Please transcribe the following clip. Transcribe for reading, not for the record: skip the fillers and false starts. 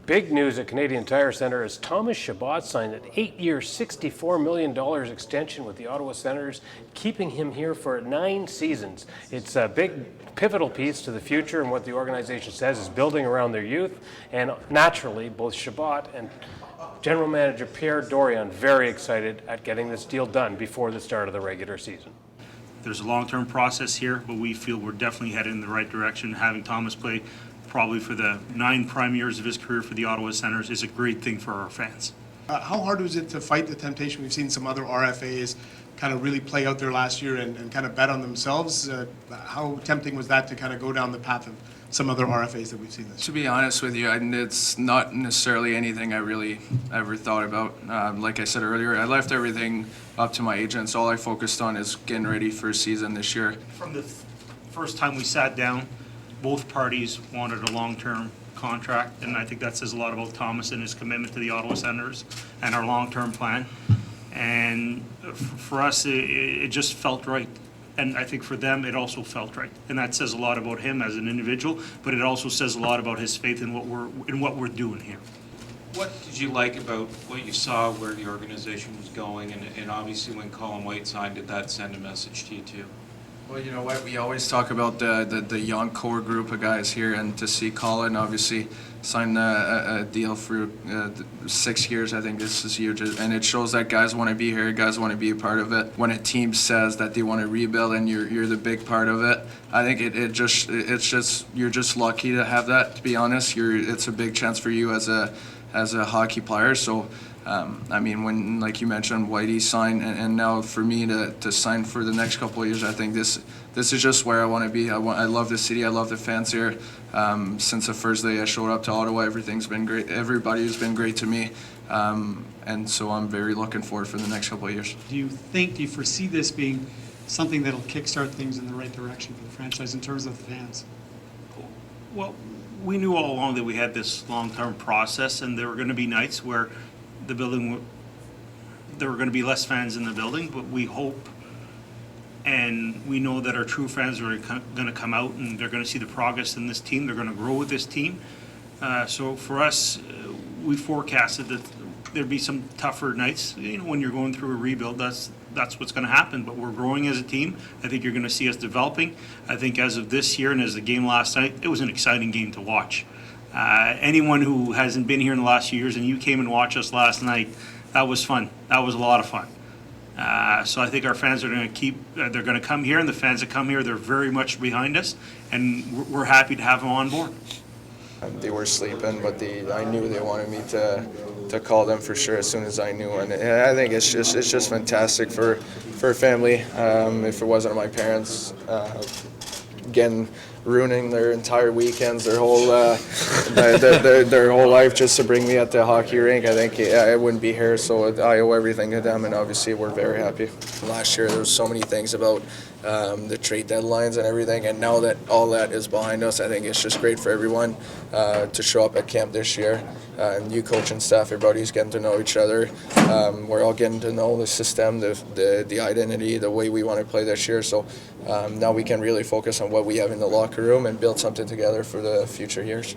Big news at Canadian Tire Centre as Thomas Chabot signed an 8-year, $64 million extension with the Ottawa Senators, keeping him here for 9 seasons. It's a big pivotal piece to the future, and what the organization says is building around their youth. And naturally, both Chabot and General Manager Pierre Dorion very excited at getting this deal done before the start of the regular season. There's a long-term process here, but we feel we're definitely headed in the right direction. Having Thomas play probably for the 9 prime years of his career for the Ottawa Senators is a great thing for our fans. How hard was it to fight the temptation? We've seen some other RFAs kind of really play out there last year and kind of bet on themselves. How tempting was that to kind of go down the path of some other RFAs that we've seen this year? To be honest with you, it's not necessarily anything I really ever thought about. Like I said earlier, I left everything up to my agents. All I focused on is getting ready for a season this year. From the first time we sat down, both parties wanted a long-term contract, and I think that says a lot about Thomas and his commitment to the Ottawa Senators and our long-term plan. And for us, it just felt right. And I think for them, it also felt right. And that says a lot about him as an individual, but it also says a lot about his faith in what we're doing here. What did you like about what you saw, where the organization was going, and obviously when Colin White signed, did that send a message to you too? Well, you know what, we always talk about the young core group of guys here, and to see Colin obviously sign a deal for 6 years, I think this is huge, and it shows that guys want to be here, guys want to be a part of it. When a team says that they want to rebuild and you're the big part of it, I think it's just you're just lucky to have that. To be honest, it's a big chance for you as a hockey player. So. I mean, when, like you mentioned, Whitey signed, and now for me to sign for the next couple of years, I think this is just where I want to be. I love the city. I love the fans here. Since the first day I showed up to Ottawa, everything's been great. Everybody has been great to me, and so I'm very looking forward for the next couple of years. Do you foresee this being something that'll kickstart things in the right direction for the franchise in terms of the fans? Well, we knew all along that we had this long-term process, and there were going to be nights where there were going to be less fans in the building, but we hope and we know that our true fans are going to come out and they're going to see the progress in this team. They're going to grow with this team. So for us, we forecasted that there'd be some tougher nights. You know, when you're going through a rebuild, that's what's going to happen. But we're growing as a team. I think you're going to see us developing. I think as of this year and as the game last night, it was an exciting game to watch. Anyone who hasn't been here in the last few years and you came and watched us last night, that was fun. That was a lot of fun. So I think our fans are going to they're going to come here, and the fans that come here, they're very much behind us, and we're happy to have them on board. They were sleeping, but I knew they wanted me to call them for sure as soon as I knew, and I think it's just fantastic for a family. If it wasn't my parents, ruining their entire weekends, their whole their whole life just to bring me at the hockey rink, I think I wouldn't be here. So I owe everything to them, and obviously we're very happy. Last year there was so many things about the trade deadlines and everything, and now that all that is behind us, I think it's just great for everyone to show up at camp this year. New coaching staff, everybody's getting to know each other. We're all getting to know the system, the identity, the way we want to play this year. So now we can really focus on what we have in the locker room and build something together for the future years.